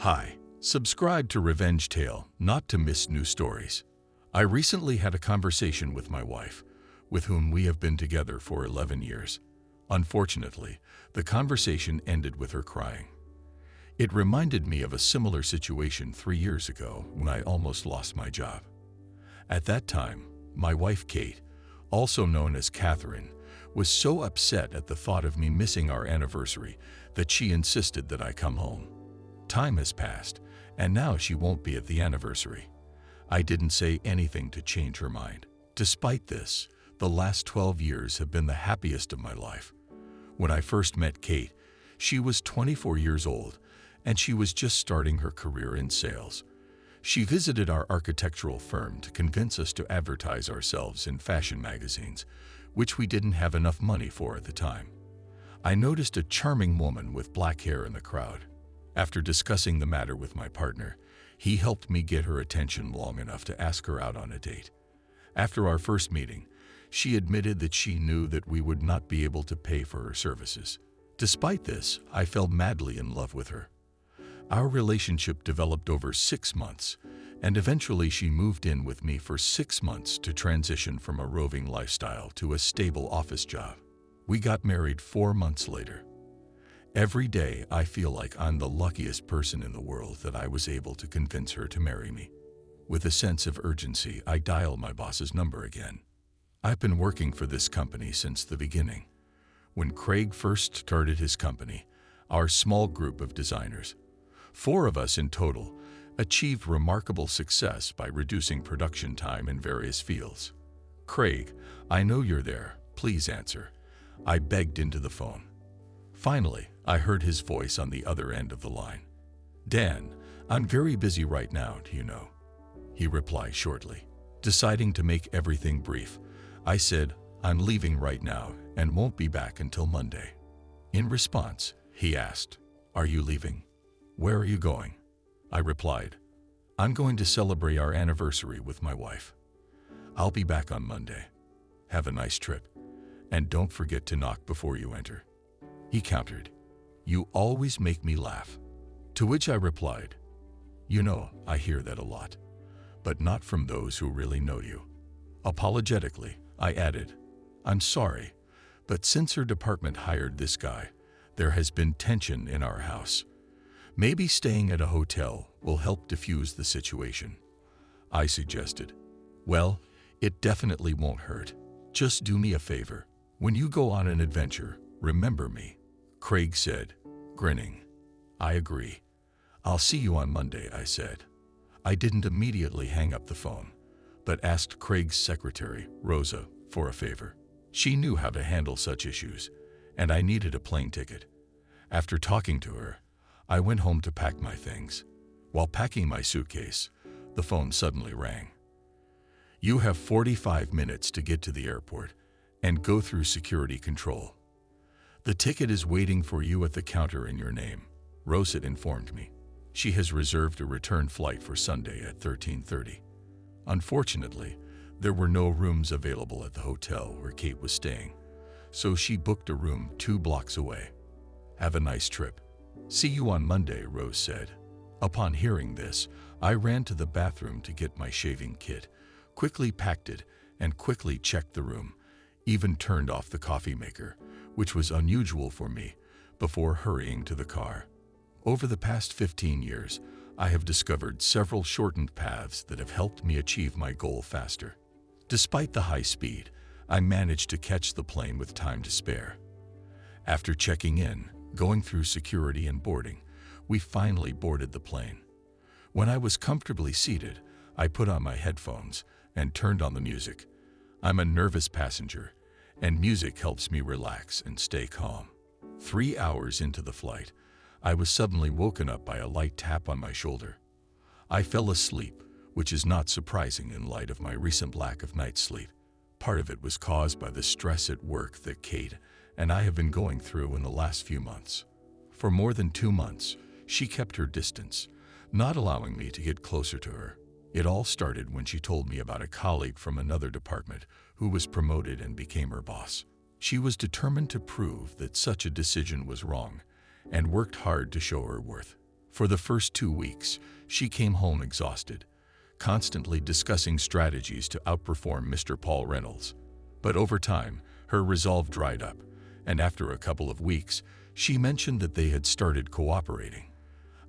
Hi, subscribe to Revenge Tale not to miss new stories. I recently had a conversation with my wife, with whom we have been together for 11 years. Unfortunately, the conversation ended with her crying. It reminded me of a similar situation 3 years ago when I almost lost my job. At that time, my wife Kate, also known as Catherine, was so upset at the thought of me missing our anniversary that she insisted that I come home. Time has passed, and now she won't be at the anniversary. I didn't say anything to change her mind. Despite this, the last 12 years have been the happiest of my life. When I first met Kate, she was 24 years old, and she was just starting her career in sales. She visited our architectural firm to convince us to advertise ourselves in fashion magazines, which we didn't have enough money for at the time. I noticed a charming woman with black hair in the crowd. After discussing the matter with my partner, he helped me get her attention long enough to ask her out on a date. After our first meeting, she admitted that she knew that we would not be able to pay for her services. Despite this, I fell madly in love with her. Our relationship developed over 6 months, and eventually she moved in with me for 6 months to transition from a roving lifestyle to a stable office job. We got married 4 months later. Every day I feel like I'm the luckiest person in the world that I was able to convince her to marry me. With a sense of urgency, I dial my boss's number again. I've been working for this company since the beginning. When Craig first started his company, our small group of designers, 4 of us in total, achieved remarkable success by reducing production time in various fields. "Craig, I know you're there. Please answer," I begged into the phone. Finally, I heard his voice on the other end of the line. "Dan, I'm very busy right now, do you know?" He replied shortly. Deciding to make everything brief, I said, "I'm leaving right now and won't be back until Monday." In response, he asked, "Are you leaving? Where are you going?" I replied, "I'm going to celebrate our anniversary with my wife. I'll be back on Monday. Have a nice trip, and don't forget to knock before you enter." He countered, "You always make me laugh." To which I replied, "You know, I hear that a lot, but not from those who really know you." Apologetically, I added, "I'm sorry, but since her department hired this guy, there has been tension in our house. Maybe staying at a hotel will help diffuse the situation." I suggested, "Well, it definitely won't hurt. Just do me a favor. When you go on an adventure, remember me." Craig said, grinning. "I agree. I'll see you on Monday," I said. I didn't immediately hang up the phone, but asked Craig's secretary, Rosa, for a favor. She knew how to handle such issues, and I needed a plane ticket. After talking to her, I went home to pack my things. While packing my suitcase, the phone suddenly rang. "You have 45 minutes to get to the airport and go through security control. The ticket is waiting for you at the counter in your name," Rosa informed me. She has reserved a return flight for Sunday at 13:30. Unfortunately, there were no rooms available at the hotel where Kate was staying, so she booked a room 2 blocks away. "Have a nice trip. See you on Monday," Rose said. Upon hearing this, I ran to the bathroom to get my shaving kit, quickly packed it, and quickly checked the room, even turned off the coffee maker, which was unusual for me, before hurrying to the car. Over the past 15 years, I have discovered several shortened paths that have helped me achieve my goal faster. Despite the high speed, I managed to catch the plane with time to spare. After checking in, going through security and boarding, we finally boarded the plane. When I was comfortably seated, I put on my headphones and turned on the music. I'm a nervous passenger, and music helps me relax and stay calm. 3 hours into the flight, I was suddenly woken up by a light tap on my shoulder. I fell asleep, which is not surprising in light of my recent lack of night's sleep. Part of it was caused by the stress at work that Kate and I have been going through in the last few months. For more than 2 months, she kept her distance, not allowing me to get closer to her. It all started when she told me about a colleague from another department who was promoted and became her boss. She was determined to prove that such a decision was wrong and worked hard to show her worth. For the first 2 weeks, she came home exhausted, constantly discussing strategies to outperform Mr. Paul Reynolds. But over time, her resolve dried up, and after a couple of weeks, she mentioned that they had started cooperating.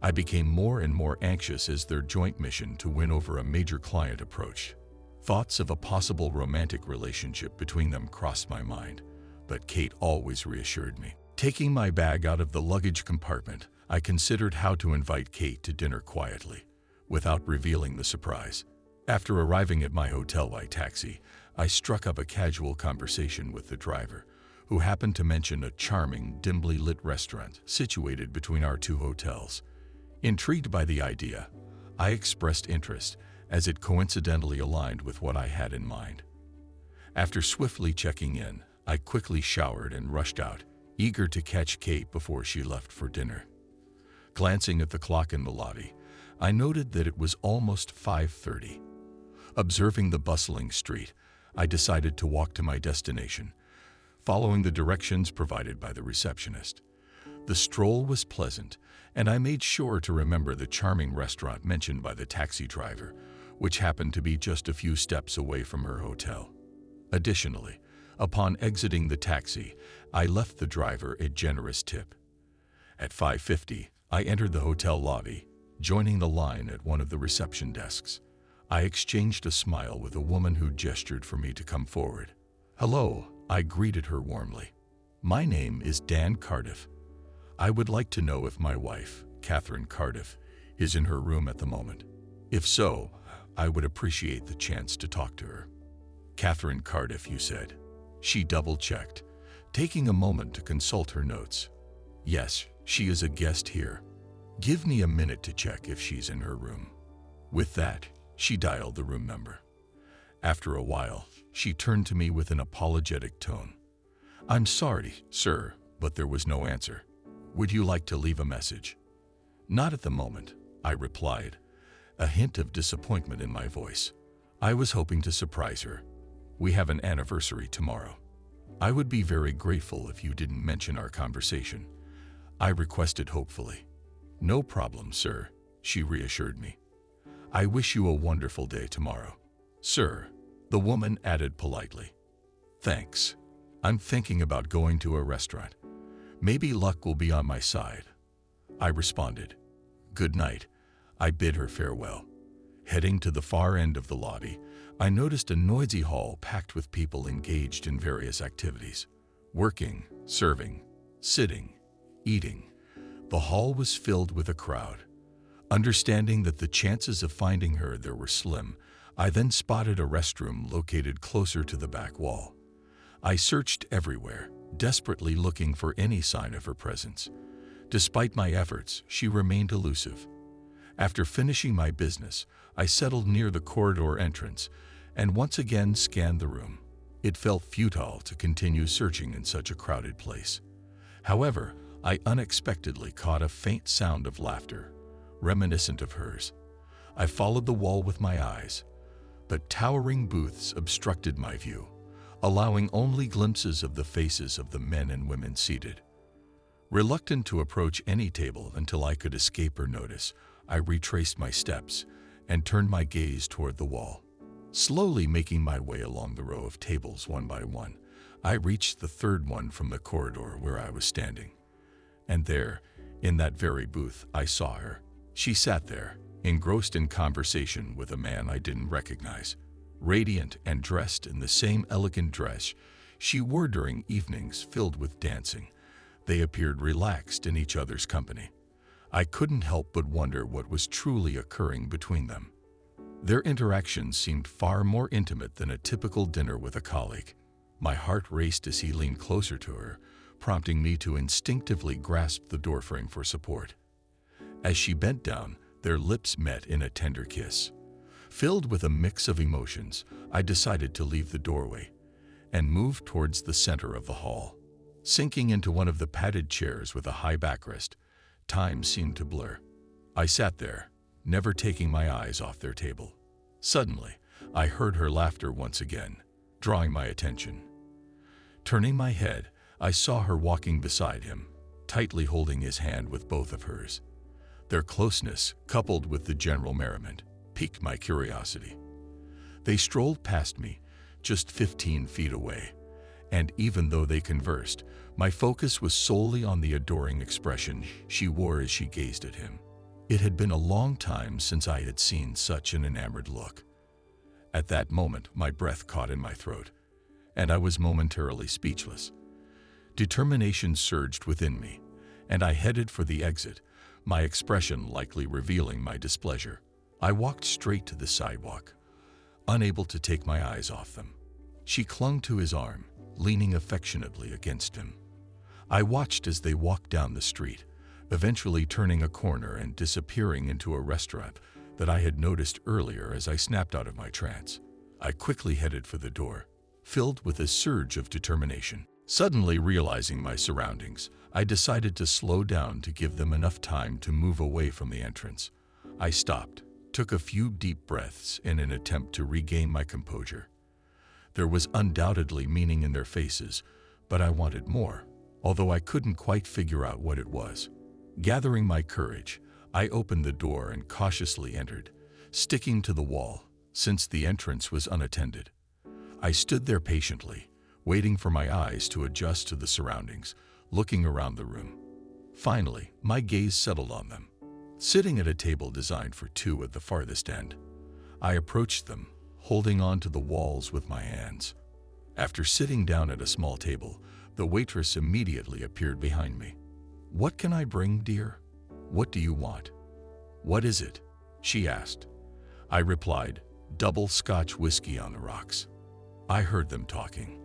I became more and more anxious as their joint mission to win over a major client approached. Thoughts of a possible romantic relationship between them crossed my mind, but Kate always reassured me. Taking my bag out of the luggage compartment, I considered how to invite Kate to dinner quietly, without revealing the surprise. After arriving at my hotel by taxi, I struck up a casual conversation with the driver, who happened to mention a charming, dimly lit restaurant situated between our 2 hotels. Intrigued by the idea, I expressed interest, as it coincidentally aligned with what I had in mind. After swiftly checking in, I quickly showered and rushed out, eager to catch Kate before she left for dinner. Glancing at the clock in the lobby, I noted that it was almost 5:30. Observing the bustling street, I decided to walk to my destination, following the directions provided by the receptionist. The stroll was pleasant, and I made sure to remember the charming restaurant mentioned by the taxi driver, which happened to be just a few steps away from her hotel. Additionally, upon exiting the taxi, I left the driver a generous tip. At 5:50, I entered the hotel lobby, joining the line at one of the reception desks. I exchanged a smile with a woman who gestured for me to come forward. "Hello," I greeted her warmly. "My name is Dan Cardiff. I would like to know if my wife, Catherine Cardiff, is in her room at the moment. If so, I would appreciate the chance to talk to her." "Catherine Cardiff, you said?" She double-checked, taking a moment to consult her notes. "Yes, she is a guest here. Give me a minute to check if she's in her room." With that, she dialed the room number. After a while, she turned to me with an apologetic tone. "I'm sorry, sir, but there was no answer. Would you like to leave a message?" "Not at the moment," I replied, a hint of disappointment in my voice. "I was hoping to surprise her. We have an anniversary tomorrow. I would be very grateful if you didn't mention our conversation," I requested hopefully. "No problem, sir," she reassured me. "I wish you a wonderful day tomorrow." "Sir," the woman added politely. "Thanks. I'm thinking about going to a restaurant. Maybe luck will be on my side," I responded. "Good night," I bid her farewell. Heading to the far end of the lobby, I noticed a noisy hall packed with people engaged in various activities. Working, serving, sitting, eating. The hall was filled with a crowd. Understanding that the chances of finding her there were slim, I then spotted a restroom located closer to the back wall. I searched everywhere, desperately looking for any sign of her presence. Despite my efforts, she remained elusive. After finishing my business, I settled near the corridor entrance and once again scanned the room. It felt futile to continue searching in such a crowded place. However, I unexpectedly caught a faint sound of laughter, reminiscent of hers. I followed the wall with my eyes, but towering booths obstructed my view, allowing only glimpses of the faces of the men and women seated. Reluctant to approach any table until I could escape her notice, I retraced my steps and turned my gaze toward the wall. Slowly making my way along the row of tables one by one, I reached the third one from the corridor where I was standing. And there, in that very booth, I saw her. She sat there, engrossed in conversation with a man I didn't recognize. Radiant and dressed in the same elegant dress she wore during evenings filled with dancing, they appeared relaxed in each other's company. I couldn't help but wonder what was truly occurring between them. Their interactions seemed far more intimate than a typical dinner with a colleague. My heart raced as he leaned closer to her, prompting me to instinctively grasp the doorframe for support. As she bent down, their lips met in a tender kiss. Filled with a mix of emotions, I decided to leave the doorway and move towards the center of the hall. Sinking into one of the padded chairs with a high backrest, time seemed to blur. I sat there, never taking my eyes off their table. Suddenly, I heard her laughter once again, drawing my attention. Turning my head, I saw her walking beside him, tightly holding his hand with both of hers. Their closeness, coupled with the general merriment, piqued my curiosity. They strolled past me, just 15 feet away, and even though they conversed, my focus was solely on the adoring expression she wore as she gazed at him. It had been a long time since I had seen such an enamored look. At that moment, my breath caught in my throat, and I was momentarily speechless. Determination surged within me, and I headed for the exit, my expression likely revealing my displeasure. I walked straight to the sidewalk, unable to take my eyes off them. She clung to his arm, leaning affectionately against him. I watched as they walked down the street, eventually turning a corner and disappearing into a restaurant that I had noticed earlier as I snapped out of my trance. I quickly headed for the door, filled with a surge of determination. Suddenly realizing my surroundings, I decided to slow down to give them enough time to move away from the entrance. I stopped, took a few deep breaths in an attempt to regain my composure. There was undoubtedly meaning in their faces, but I wanted more, although I couldn't quite figure out what it was. Gathering my courage, I opened the door and cautiously entered, sticking to the wall, since the entrance was unattended. I stood there patiently, waiting for my eyes to adjust to the surroundings, looking around the room. Finally, my gaze settled on them. Sitting at a table designed for two at the farthest end, I approached them, holding on to the walls with my hands. After sitting down at a small table, the waitress immediately appeared behind me. "What can I bring, dear? What do you want?" "What is it?" she asked. I replied, "Double Scotch whiskey on the rocks." I heard them talking.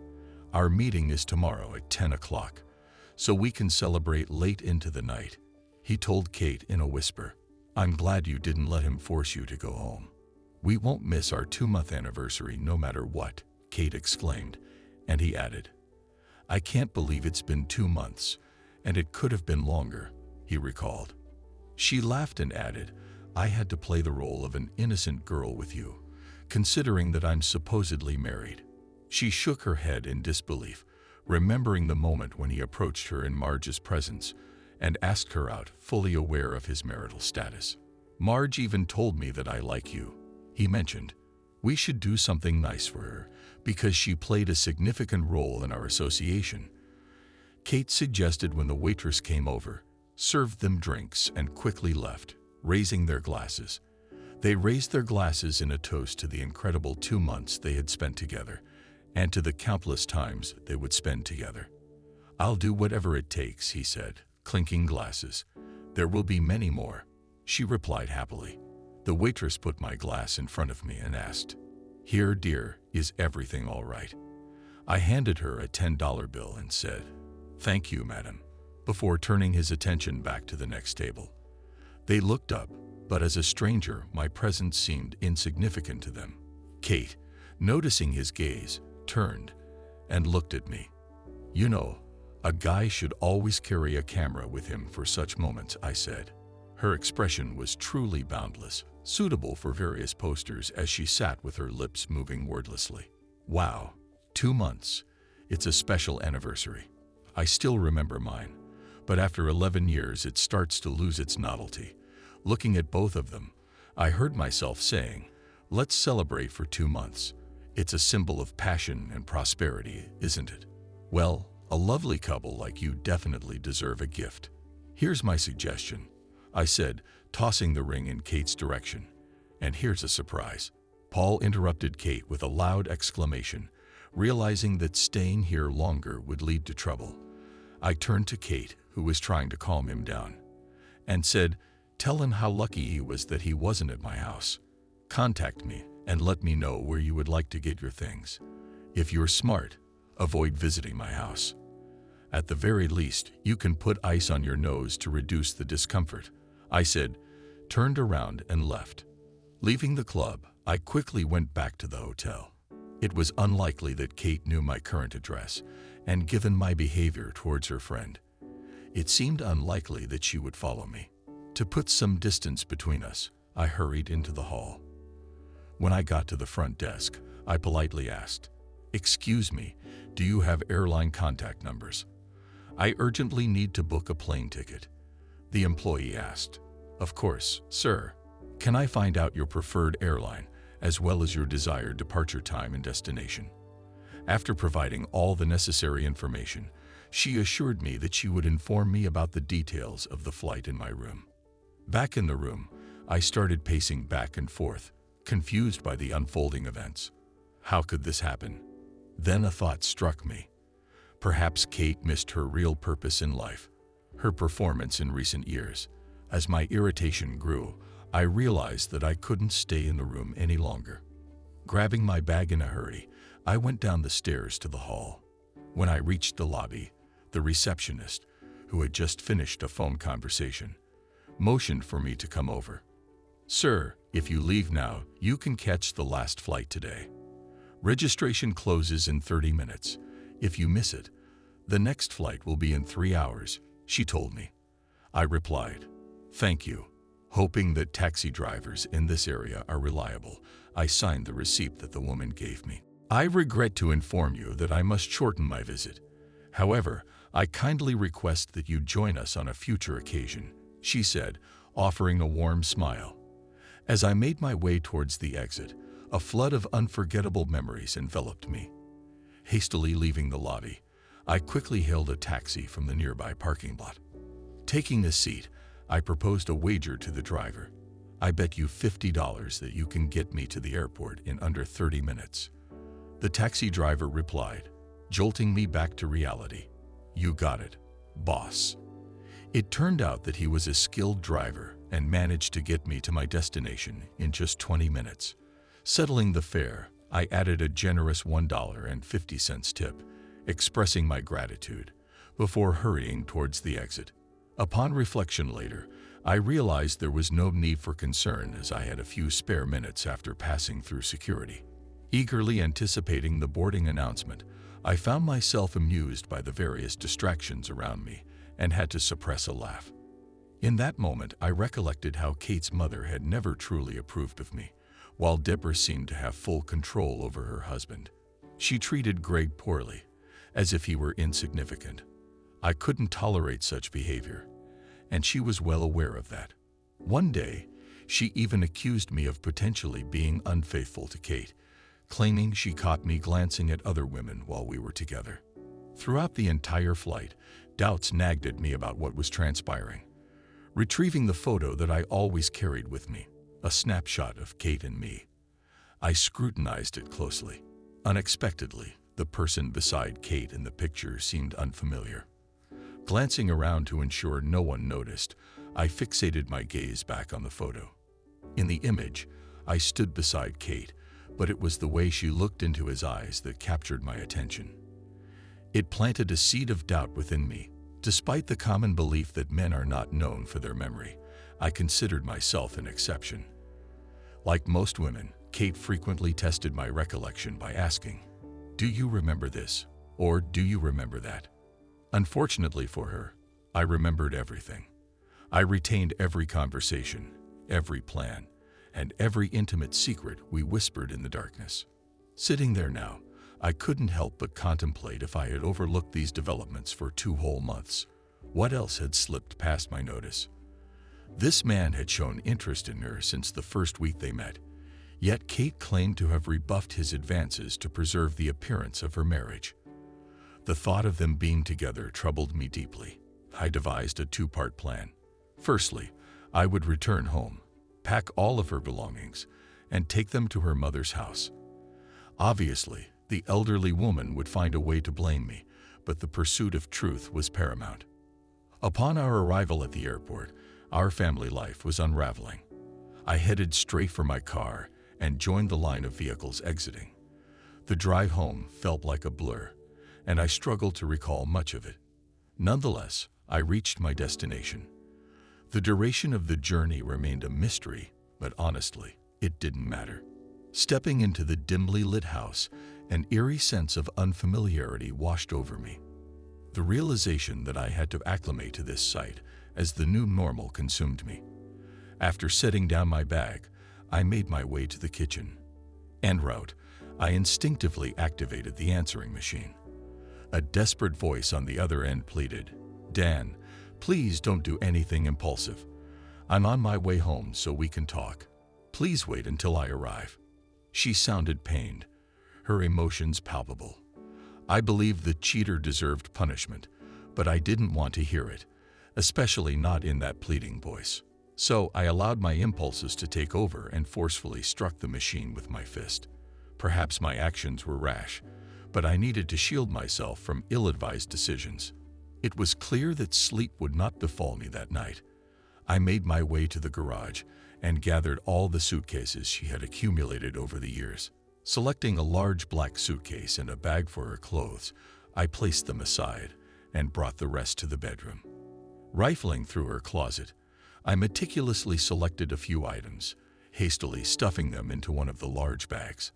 "Our meeting is tomorrow at 10 o'clock, so we can celebrate late into the night," he told Kate in a whisper. "I'm glad you didn't let him force you to go home. We won't miss our 2-month anniversary no matter what," Kate exclaimed, and he added, "I can't believe it's been 2 months, and it could have been longer," he recalled. She laughed and added, "I had to play the role of an innocent girl with you, considering that I'm supposedly married." She shook her head in disbelief, remembering the moment when he approached her in Marge's presence and asked her out, fully aware of his marital status. "Marge even told me that I like you," he mentioned. "We should do something nice for her, because she played a significant role in our association," Kate suggested when the waitress came over, served them drinks, and quickly left, raising their glasses. They raised their glasses in a toast to the incredible 2 months they had spent together, and to the countless times they would spend together. "I'll do whatever it takes," he said, clinking glasses. "There will be many more," she replied happily. The waitress put my glass in front of me and asked, "Here, dear, is everything all right?" I handed her a $10 bill and said, "Thank you, madam," before turning his attention back to the next table. They looked up, but as a stranger, my presence seemed insignificant to them. Kate, noticing his gaze, turned and looked at me. "You know, a guy should always carry a camera with him for such moments," I said. Her expression was truly boundless, suitable for various posters as she sat with her lips moving wordlessly. "Wow, 2 months. It's a special anniversary. I still remember mine, but after 11 years it starts to lose its novelty." Looking at both of them, I heard myself saying, "Let's celebrate for 2 months. It's a symbol of passion and prosperity, isn't it?" "Well, a lovely couple like you definitely deserve a gift. Here's my suggestion," I said, tossing the ring in Kate's direction. "And here's a surprise." Paul interrupted Kate with a loud exclamation, realizing that staying here longer would lead to trouble. I turned to Kate, who was trying to calm him down, and said, "Tell him how lucky he was that he wasn't at my house. Contact me and let me know where you would like to get your things. If you're smart, avoid visiting my house. At the very least, you can put ice on your nose to reduce the discomfort," I said, turned around and left. Leaving the club, I quickly went back to the hotel. It was unlikely that Kate knew my current address, and given my behavior towards her friend, it seemed unlikely that she would follow me. To put some distance between us, I hurried into the hall. When I got to the front desk, I politely asked, "Excuse me, do you have airline contact numbers? I urgently need to book a plane ticket," the employee asked. Of course, sir. Can I find out your preferred airline, as well as your desired departure time and destination? After providing all the necessary information, she assured me that she would inform me about the details of the flight in my room. Back in the room, I started pacing back and forth, confused by the unfolding events. How could this happen? Then a thought struck me. Perhaps Kate missed her real purpose in life, her performance in recent years. As my irritation grew, I realized that I couldn't stay in the room any longer. Grabbing my bag in a hurry, I went down the stairs to the hall. When I reached the lobby, the receptionist, who had just finished a phone conversation, motioned for me to come over. "Sir, if you leave now, you can catch the last flight today. Registration closes in 30 minutes. If you miss it, the next flight will be in 3 hours," she told me. I replied, "Thank you." Hoping that taxi drivers in this area are reliable, I signed the receipt that the woman gave me. "I regret to inform you that I must shorten my visit. However, I kindly request that you join us on a future occasion," she said, offering a warm smile. As I made my way towards the exit, a flood of unforgettable memories enveloped me. Hastily leaving the lobby, I quickly hailed a taxi from the nearby parking lot. Taking a seat, I proposed a wager to the driver. "I bet you $50 that you can get me to the airport in under 30 minutes. The taxi driver replied, jolting me back to reality, "You got it, boss." It turned out that he was a skilled driver and managed to get me to my destination in just 20 minutes. Settling the fare, I added a generous $1.50 tip, expressing my gratitude, before hurrying towards the exit. Upon reflection later, I realized there was no need for concern as I had a few spare minutes after passing through security. Eagerly anticipating the boarding announcement, I found myself amused by the various distractions around me and had to suppress a laugh. In that moment, I recollected how Kate's mother had never truly approved of me, while Deborah seemed to have full control over her husband. She treated Greg poorly, as if he were insignificant. I couldn't tolerate such behavior, and she was well aware of that. One day, she even accused me of potentially being unfaithful to Kate, claiming she caught me glancing at other women while we were together. Throughout the entire flight, doubts nagged at me about what was transpiring. Retrieving the photo that I always carried with me, a snapshot of Kate and me, I scrutinized it closely. Unexpectedly, the person beside Kate in the picture seemed unfamiliar. Glancing around to ensure no one noticed, I fixated my gaze back on the photo. In the image, I stood beside Kate, but it was the way she looked into his eyes that captured my attention. It planted a seed of doubt within me. Despite the common belief that men are not known for their memory, I considered myself an exception. Like most women, Kate frequently tested my recollection by asking, "Do you remember this?" or "Do you remember that?" Unfortunately for her, I remembered everything. I retained every conversation, every plan, and every intimate secret we whispered in the darkness. Sitting there now, I couldn't help but contemplate if I had overlooked these developments for 2 whole months. What else had slipped past my notice? This man had shown interest in her since the first week they met, yet Kate claimed to have rebuffed his advances to preserve the appearance of her marriage. The thought of them being together troubled me deeply. I devised a 2-part plan. Firstly, I would return home, pack all of her belongings, and take them to her mother's house. Obviously, the elderly woman would find a way to blame me, but the pursuit of truth was paramount. Upon our arrival at the airport, our family life was unraveling. I headed straight for my car and joined the line of vehicles exiting. The drive home felt like a blur, and I struggled to recall much of it. Nonetheless, I reached my destination. The duration of the journey remained a mystery, but honestly, it didn't matter. Stepping into the dimly lit house, an eerie sense of unfamiliarity washed over me. The realization that I had to acclimate to this site as the new normal consumed me. After setting down my bag, I made my way to the kitchen. En route, I instinctively activated the answering machine. A desperate voice on the other end pleaded, "Dan, please don't do anything impulsive. I'm on my way home so we can talk. Please wait until I arrive." She sounded pained, her emotions palpable. I believed the cheater deserved punishment, but I didn't want to hear it, especially not in that pleading voice. So I allowed my impulses to take over and forcefully struck the machine with my fist. Perhaps my actions were rash, but I needed to shield myself from ill-advised decisions. It was clear that sleep would not befall me that night. I made my way to the garage and gathered all the suitcases she had accumulated over the years. Selecting a large black suitcase and a bag for her clothes, I placed them aside and brought the rest to the bedroom. Rifling through her closet, I meticulously selected a few items, hastily stuffing them into one of the large bags.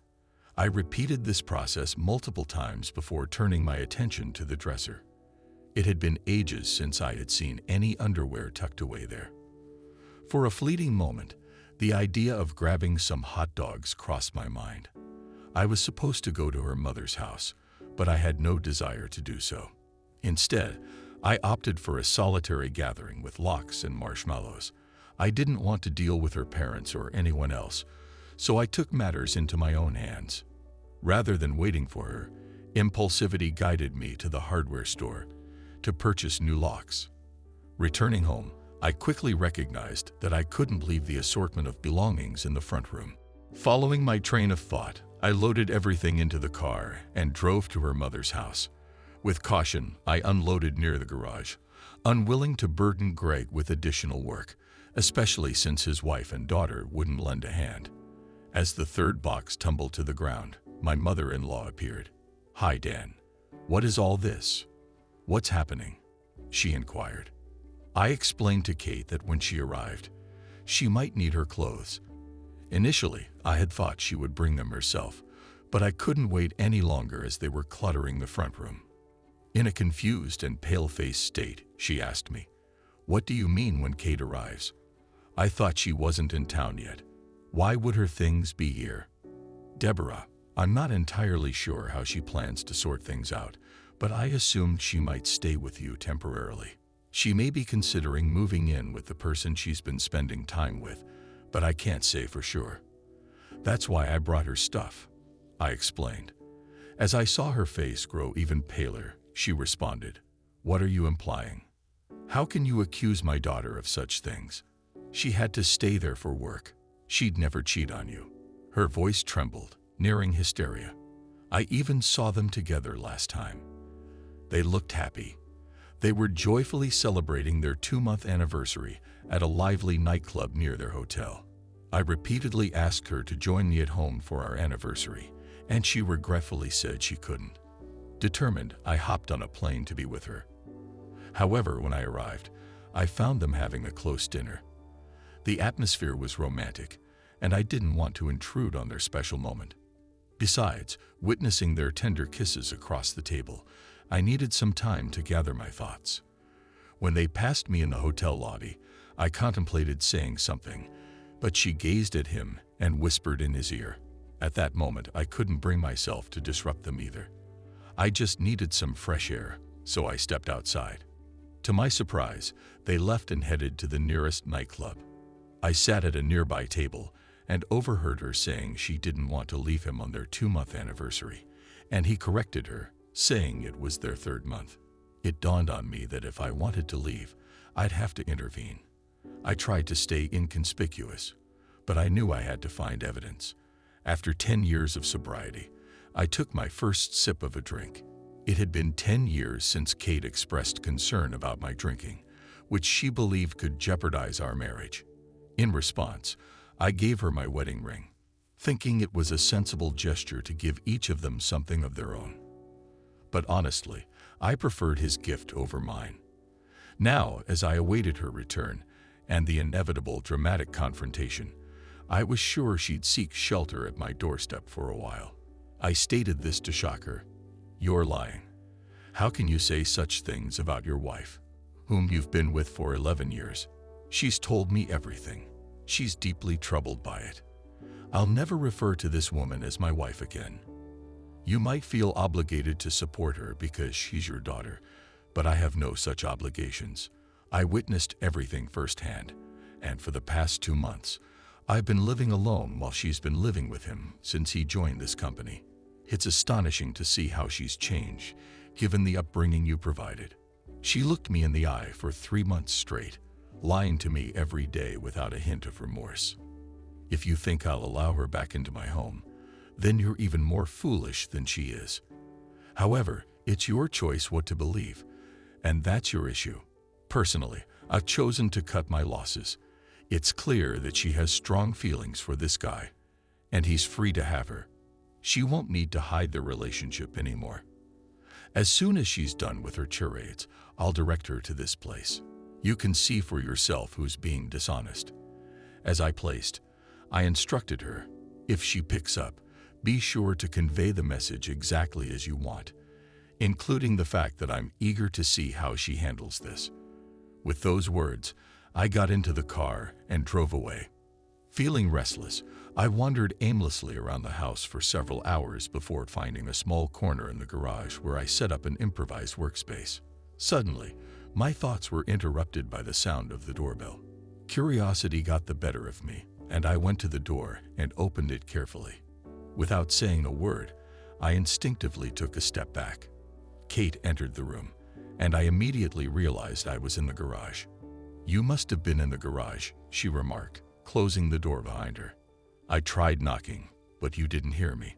I repeated this process multiple times before turning my attention to the dresser. It had been ages since I had seen any underwear tucked away there. For a fleeting moment, the idea of grabbing some hot dogs crossed my mind. I was supposed to go to her mother's house, but I had no desire to do so. Instead, I opted for a solitary gathering with lox and marshmallows. I didn't want to deal with her parents or anyone else, so I took matters into my own hands. Rather than waiting for her, impulsivity guided me to the hardware store to purchase new locks. Returning home, I quickly recognized that I couldn't leave the assortment of belongings in the front room. Following my train of thought, I loaded everything into the car and drove to her mother's house. With caution, I unloaded near the garage, unwilling to burden Greg with additional work, especially since his wife and daughter wouldn't lend a hand. As the third box tumbled to the ground, my mother-in-law appeared. "Hi, Dan. What is all this? What's happening?" she inquired. I explained to Kate that when she arrived, she might need her clothes. Initially, I had thought she would bring them herself, but I couldn't wait any longer as they were cluttering the front room. In a confused and pale-faced state, she asked me, "What do you mean when Kate arrives? I thought she wasn't in town yet. Why would her things be here?" "Deborah, I'm not entirely sure how she plans to sort things out, but I assumed she might stay with you temporarily. She may be considering moving in with the person she's been spending time with, but I can't say for sure. That's why I brought her stuff," I explained. As I saw her face grow even paler, she responded, "What are you implying? How can you accuse my daughter of such things? She had to stay there for work. She'd never cheat on you." Her voice trembled, nearing hysteria. "I even saw them together last time. They looked happy. They were joyfully celebrating their 2-month anniversary at a lively nightclub near their hotel. I repeatedly asked her to join me at home for our anniversary, and she regretfully said she couldn't. Determined, I hopped on a plane to be with her. However, when I arrived, I found them having a close dinner. The atmosphere was romantic, and I didn't want to intrude on their special moment. Besides, witnessing their tender kisses across the table, I needed some time to gather my thoughts. When they passed me in the hotel lobby, I contemplated saying something, but she gazed at him and whispered in his ear. At that moment, I couldn't bring myself to disrupt them either. I just needed some fresh air, so I stepped outside. To my surprise, they left and headed to the nearest nightclub. I sat at a nearby table and overheard her saying she didn't want to leave him on their 2-month anniversary, and he corrected her, saying it was their 3rd month. It dawned on me that if I wanted to leave, I'd have to intervene. I tried to stay inconspicuous, but I knew I had to find evidence. After 10 years of sobriety, I took my first sip of a drink. It had been 10 years since Kate expressed concern about my drinking, which she believed could jeopardize our marriage. In response, I gave her my wedding ring, thinking it was a sensible gesture to give each of them something of their own. But honestly, I preferred his gift over mine. Now, as I awaited her return and the inevitable dramatic confrontation, I was sure she'd seek shelter at my doorstep for a while. I stated this to shock her. "You're lying. How can you say such things about your wife, whom you've been with for 11 years? She's told me everything. She's deeply troubled by it. I'll never refer to this woman as my wife again. You might feel obligated to support her because she's your daughter, but I have no such obligations. I witnessed everything firsthand, And for the past 2 months, I've been living alone while she's been living with him since he joined this company. It's astonishing to see how she's changed, given the upbringing you provided. She looked me in the eye for 3 months straight, lying to me every day without a hint of remorse. If you think I'll allow her back into my home, then you're even more foolish than she is. However, it's your choice what to believe, and that's your issue. Personally, I've chosen to cut my losses. It's clear that she has strong feelings for this guy, and he's free to have her. She won't need to hide the relationship anymore. As soon as she's done with her charades, I'll direct her to this place. You can see for yourself who's being dishonest. As I instructed her, if she picks up, be sure to convey the message exactly as you want, including the fact that I'm eager to see how she handles this. With those words, I got into the car and drove away. Feeling restless, I wandered aimlessly around the house for several hours before finding a small corner in the garage where I set up an improvised workspace. Suddenly, my thoughts were interrupted by the sound of the doorbell. Curiosity got the better of me, and I went to the door and opened it carefully. Without saying a word, I instinctively took a step back. Kate entered the room, and I immediately realized I was in the garage. "You must have been in the garage," she remarked, closing the door behind her. "I tried knocking, but you didn't hear me."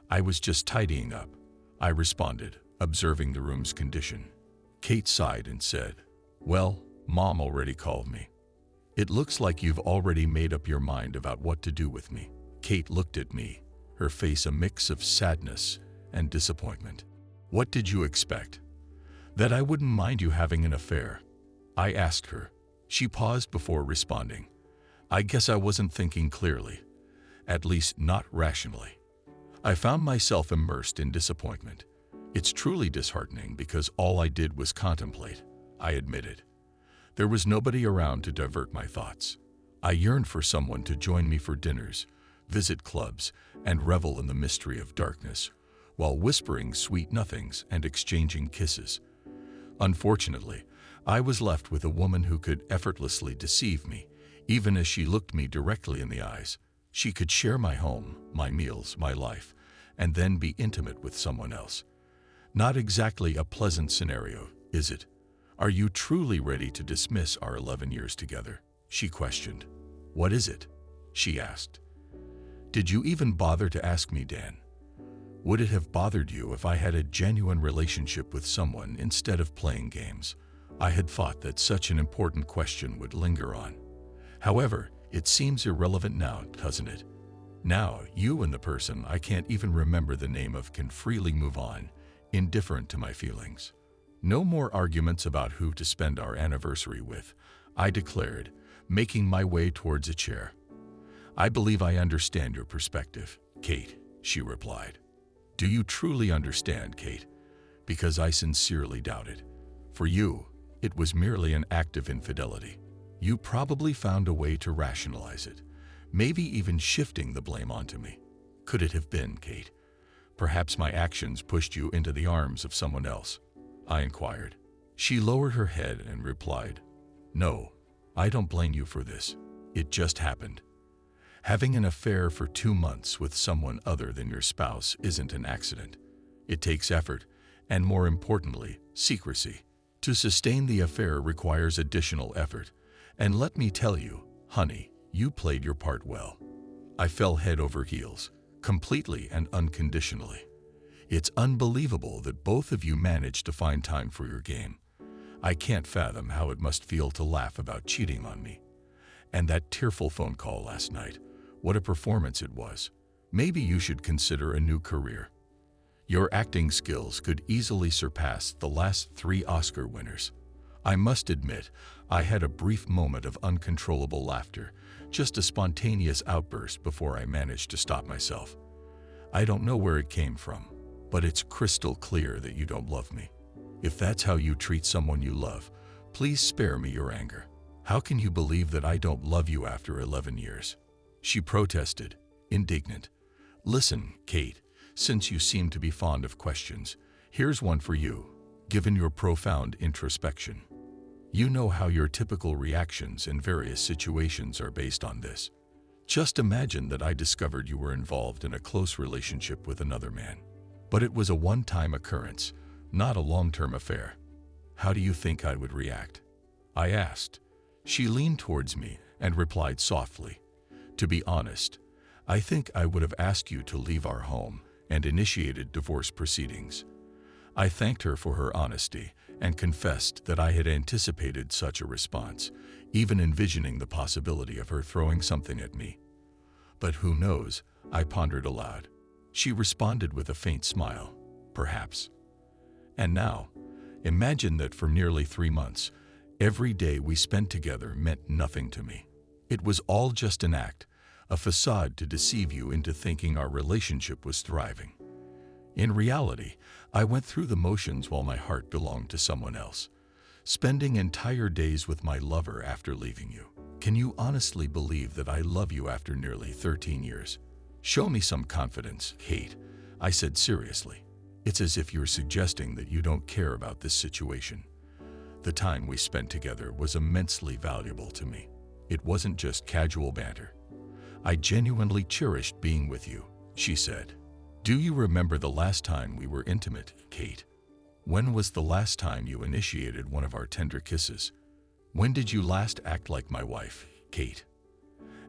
"I was just tidying up," I responded, observing the room's condition. Kate sighed and said, "Well, Mom already called me. It looks like you've already made up your mind about what to do with me." Kate looked at me, her face a mix of sadness and disappointment. "What did you expect? That I wouldn't mind you having an affair?" I asked her. She paused before responding. "I guess I wasn't thinking clearly, at least not rationally." I found myself immersed in disappointment. "It's truly disheartening because all I did was contemplate," I admitted. There was nobody around to divert my thoughts. I yearned for someone to join me for dinners, visit clubs, and revel in the mystery of darkness, while whispering sweet nothings and exchanging kisses. Unfortunately, I was left with a woman who could effortlessly deceive me, even as she looked me directly in the eyes. She could share my home, my meals, my life, and then be intimate with someone else. Not exactly a pleasant scenario, is it? "Are you truly ready to dismiss our 11 years together?" she questioned. "What is it?" she asked. "Did you even bother to ask me, Dan? Would it have bothered you if I had a genuine relationship with someone instead of playing games?" I had thought that such an important question would linger on. However, it seems irrelevant now, doesn't it? Now, you and the person I can't even remember the name of can freely move on, indifferent to my feelings. "No more arguments about who to spend our anniversary with," I declared, making my way towards a chair. "I believe I understand your perspective, Kate," she replied. "Do you truly understand, Kate?" Because I sincerely doubt it. For you, it was merely an act of infidelity. You probably found a way to rationalize it, maybe even shifting the blame onto me. Could it have been, Kate? Perhaps my actions pushed you into the arms of someone else, I inquired. She lowered her head and replied, "No, I don't blame you for this. It just happened. Having an affair for 2 months with someone other than your spouse isn't an accident. It takes effort, and more importantly, secrecy. To sustain the affair requires additional effort, and let me tell you, honey, you played your part well." I fell head over heels, completely and unconditionally. It's unbelievable that both of you managed to find time for your game. I can't fathom how it must feel to laugh about cheating on me. And that tearful phone call last night, what a performance it was. Maybe you should consider a new career. Your acting skills could easily surpass the last 3 Oscar winners. I must admit, I had a brief moment of uncontrollable laughter, just a spontaneous outburst before I managed to stop myself. I don't know where it came from, but it's crystal clear that you don't love me. If that's how you treat someone you love, please spare me your anger. How can you believe that I don't love you after 11 years? She protested, indignant. "Listen, Kate, since you seem to be fond of questions, here's one for you, given your profound introspection. You know how your typical reactions in various situations are based on this. Just imagine that I discovered you were involved in a close relationship with another man. But it was a one-time occurrence, not a long-term affair. How do you think I would react? I asked. She leaned towards me and replied softly, "To be honest, I think I would have asked you to leave our home and initiated divorce proceedings." I thanked her for her honesty and confessed that I had anticipated such a response, even envisioning the possibility of her throwing something at me. "But who knows?" I pondered aloud. She responded with a faint smile. "Perhaps." And now, imagine that for nearly 3 months, every day we spent together meant nothing to me. It was all just an act, a facade to deceive you into thinking our relationship was thriving. In reality, I went through the motions while my heart belonged to someone else, spending entire days with my lover after leaving you. Can you honestly believe that I love you after nearly 13 years? Show me some confidence, Kate, I said seriously. It's as if you're suggesting that you don't care about this situation. The time we spent together was immensely valuable to me. It wasn't just casual banter. I genuinely cherished being with you, she said. Do you remember the last time we were intimate, Kate? When was the last time you initiated one of our tender kisses? When did you last act like my wife, Kate?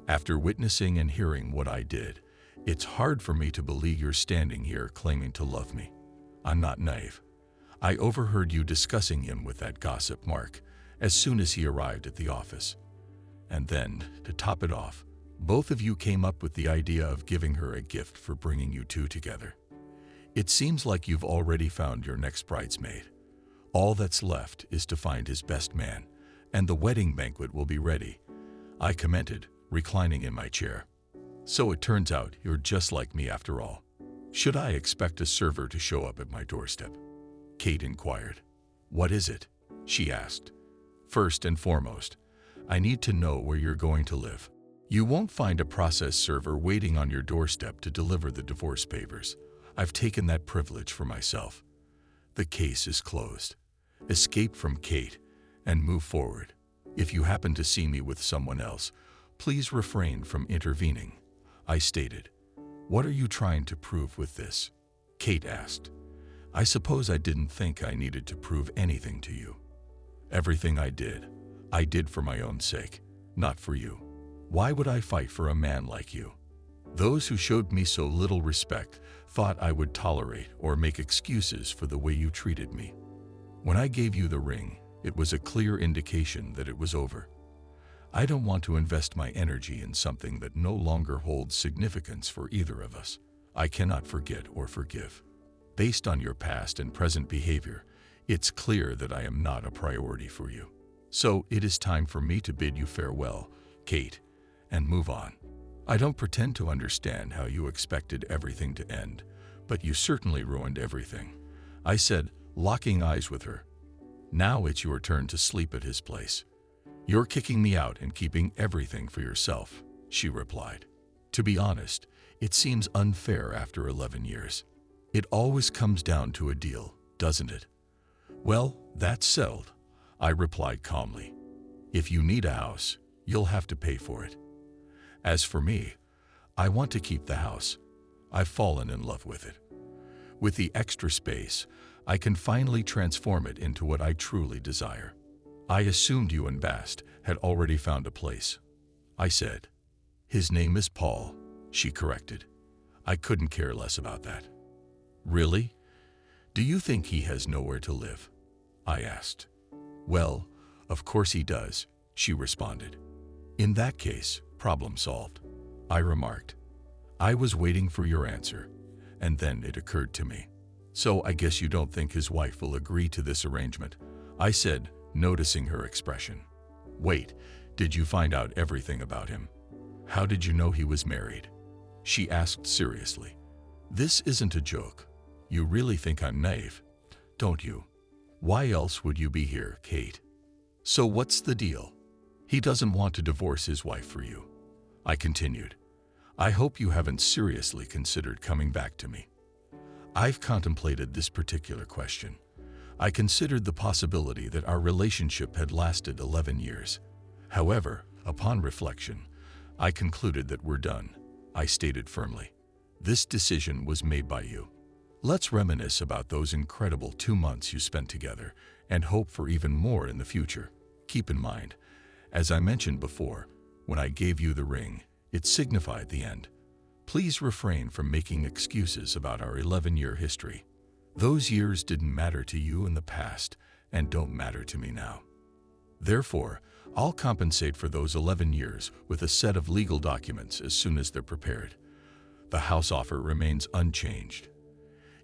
After witnessing and hearing what I did, it's hard for me to believe you're standing here claiming to love me. I'm not naive. I overheard you discussing him with that gossip Mark as soon as he arrived at the office. And then, to top it off, both of you came up with the idea of giving her a gift for bringing you two together. It seems like you've already found your next bridesmaid. All that's left is to find his best man, and the wedding banquet will be ready, I commented, reclining in my chair. So it turns out you're just like me after all. Should I expect a server to show up at my doorstep? Kate inquired. What is it? She asked. First and foremost, I need to know where you're going to live. You won't find a process server waiting on your doorstep to deliver the divorce papers. I've taken that privilege for myself. The case is closed. Escape from Kate and move forward. If you happen to see me with someone else, please refrain from intervening, I stated. What are you trying to prove with this? Kate asked. I suppose I didn't think I needed to prove anything to you. Everything I did for my own sake, not for you. Why would I fight for a man like you? Those who showed me so little respect thought I would tolerate or make excuses for the way you treated me. When I gave you the ring, it was a clear indication that it was over. I don't want to invest my energy in something that no longer holds significance for either of us. I cannot forget or forgive. Based on your past and present behavior, it's clear that I am not a priority for you. So it is time for me to bid you farewell, Kate, and move on. I don't pretend to understand how you expected everything to end, but you certainly ruined everything, I said, locking eyes with her. Now it's your turn to sleep at his place. You're kicking me out and keeping everything for yourself, she replied. To be honest, it seems unfair after 11 years. It always comes down to a deal, doesn't it? Well, that's settled, I replied calmly. If you need a house, you'll have to pay for it. As for me, I want to keep the house. I've fallen in love with it. With the extra space, I can finally transform it into what I truly desire. I assumed you and Bast had already found a place, I said. His name is Paul, she corrected. I couldn't care less about that. Really? Do you think he has nowhere to live? I asked. Well, of course he does, she responded. In that case, problem solved, I remarked. I was waiting for your answer, and then it occurred to me. So I guess you don't think his wife will agree to this arrangement, I said, noticing her expression. Wait, did you find out everything about him? How did you know he was married? She asked seriously. This isn't a joke. You really think I'm naive, don't you? Why else would you be here, Kate? So what's the deal? He doesn't want to divorce his wife for you, I continued. I hope you haven't seriously considered coming back to me. I've contemplated this particular question. I considered the possibility that our relationship had lasted 11 years. However, upon reflection, I concluded that we're done. I stated firmly. This decision was made by you. Let's reminisce about those incredible 2 months you spent together and hope for even more in the future. Keep in mind, as I mentioned before, when I gave you the ring, it signified the end. Please refrain from making excuses about our 11-year history. Those years didn't matter to you in the past and don't matter to me now. Therefore, I'll compensate for those 11 years with a set of legal documents as soon as they're prepared. The house offer remains unchanged.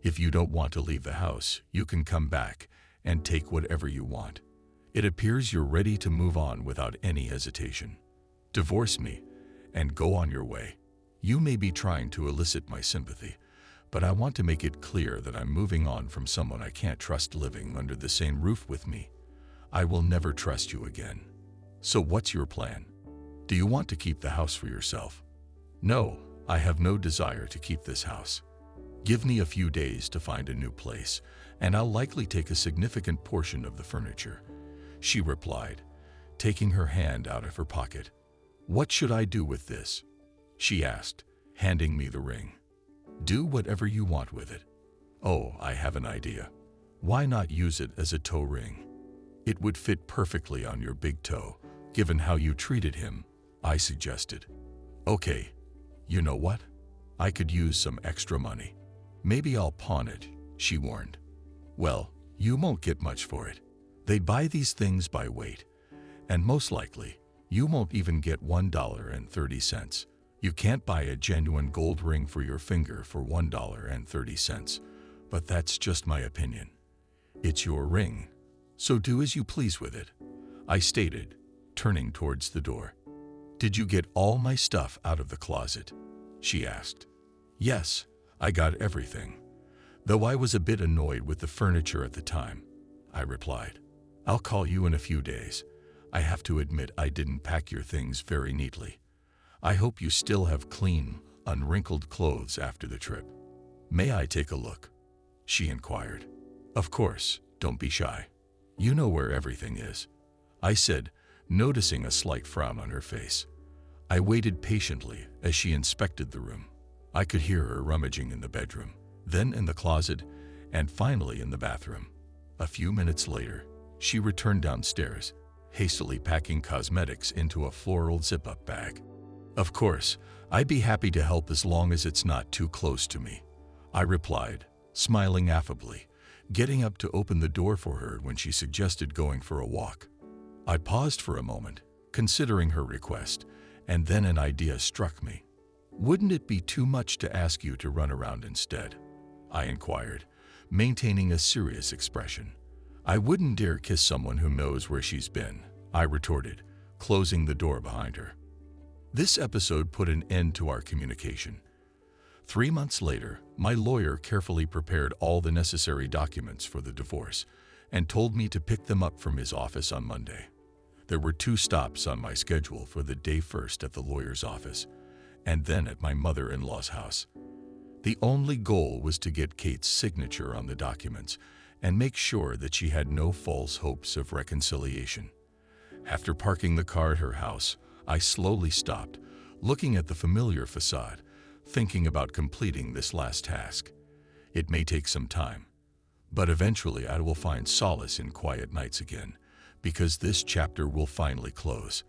If you don't want to leave the house, you can come back and take whatever you want. It appears you're ready to move on without any hesitation. Divorce me and go on your way. You may be trying to elicit my sympathy, but I want to make it clear that I'm moving on from someone I can't trust living under the same roof with me. I will never trust you again. So what's your plan? Do you want to keep the house for yourself? No, I have no desire to keep this house. Give me a few days to find a new place, and I'll likely take a significant portion of the furniture, she replied, taking her hand out of her pocket. What should I do with this? She asked, handing me the ring. Do whatever you want with it. Oh, I have an idea. Why not use it as a toe ring? It would fit perfectly on your big toe, given how you treated him, I suggested. Okay, you know what? I could use some extra money. Maybe I'll pawn it, she warned. Well, you won't get much for it. They buy these things by weight, and most likely, you won't even get $1.30. You can't buy a genuine gold ring for your finger for $1.30, but that's just my opinion. It's your ring, so do as you please with it, I stated, turning towards the door. Did you get all my stuff out of the closet? She asked. Yes, I got everything, though I was a bit annoyed with the furniture at the time, I replied. I'll call you in a few days. I have to admit I didn't pack your things very neatly. I hope you still have clean, unwrinkled clothes after the trip. May I take a look? She inquired. Of course, don't be shy. You know where everything is, I said, noticing a slight frown on her face. I waited patiently as she inspected the room. I could hear her rummaging in the bedroom, then in the closet, and finally in the bathroom. A few minutes later, she returned downstairs, hastily packing cosmetics into a floral zip-up bag. Of course, I'd be happy to help as long as it's not too close to me, I replied, smiling affably, getting up to open the door for her when she suggested going for a walk. I paused for a moment, considering her request, and then an idea struck me. Wouldn't it be too much to ask you to run around instead? I inquired, maintaining a serious expression. I wouldn't dare kiss someone who knows where she's been, I retorted, closing the door behind her. This episode put an end to our communication. 3 months later, my lawyer carefully prepared all the necessary documents for the divorce and told me to pick them up from his office on Monday. There were 2 stops on my schedule for the day, first at the lawyer's office and then at my mother-in-law's house. The only goal was to get Kate's signature on the documents and make sure that she had no false hopes of reconciliation. After parking the car at her house, I slowly stopped, looking at the familiar facade, thinking about completing this last task. It may take some time, but eventually I will find solace in quiet nights again, because this chapter will finally close.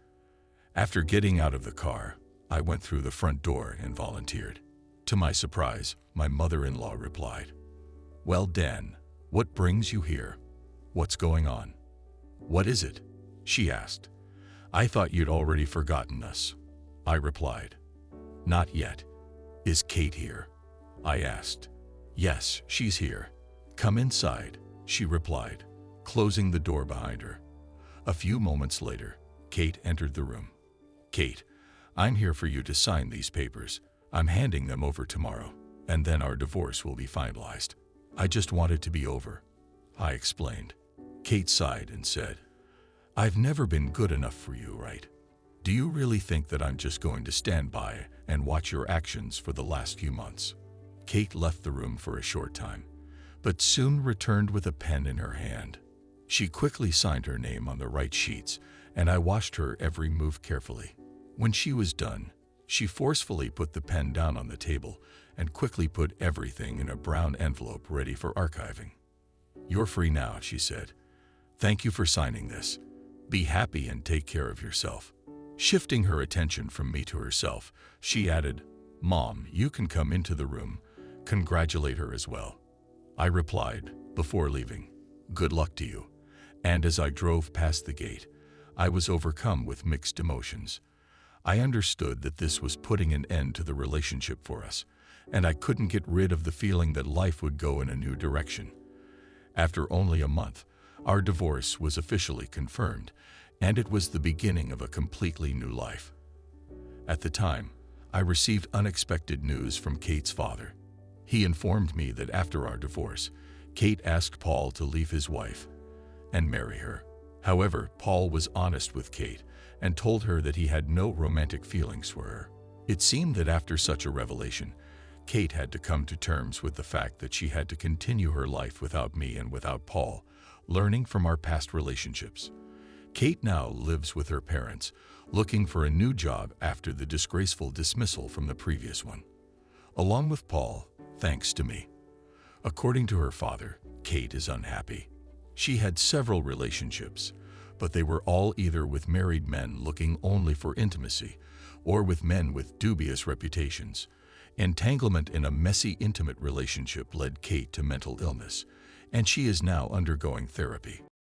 After getting out of the car, I went through the front door and volunteered. To my surprise, my mother-in-law replied, "Well, Dan, what brings you here? What's going on?" "What is it?" she asked. "I thought you'd already forgotten us," I replied. "Not yet. Is Kate here?" I asked. "Yes, she's here. Come inside," she replied, closing the door behind her. A few moments later, Kate entered the room. "Kate, I'm here for you to sign these papers. I'm handing them over tomorrow, and then our divorce will be finalized. I just want it to be over," I explained. Kate sighed and said, "I've never been good enough for you, right? Do you really think that I'm just going to stand by and watch your actions for the last few months?" Kate left the room for a short time, but soon returned with a pen in her hand. She quickly signed her name on the right sheets, and I watched her every move carefully. When she was done, she forcefully put the pen down on the table and quickly put everything in a brown envelope ready for archiving. "You're free now," she said. "Thank you for signing this. Be happy and take care of yourself." Shifting her attention from me to herself, she added, "Mom, you can come into the room. Congratulate her as well." I replied, before leaving, "Good luck to you." And as I drove past the gate, I was overcome with mixed emotions. I understood that this was putting an end to the relationship for us, and I couldn't get rid of the feeling that life would go in a new direction. After only a month, our divorce was officially confirmed, and it was the beginning of a completely new life. At the time, I received unexpected news from Kate's father. He informed me that after our divorce, Kate asked Paul to leave his wife and marry her. However, Paul was honest with Kate and told her that he had no romantic feelings for her. It seemed that after such a revelation, Kate had to come to terms with the fact that she had to continue her life without me and without Paul, learning from our past relationships. Kate now lives with her parents, looking for a new job after the disgraceful dismissal from the previous one, along with Paul, thanks to me. According to her father, Kate is unhappy. She had several relationships, but they were all either with married men looking only for intimacy or with men with dubious reputations. Entanglement in a messy, intimate relationship led Kate to mental illness, and she is now undergoing therapy.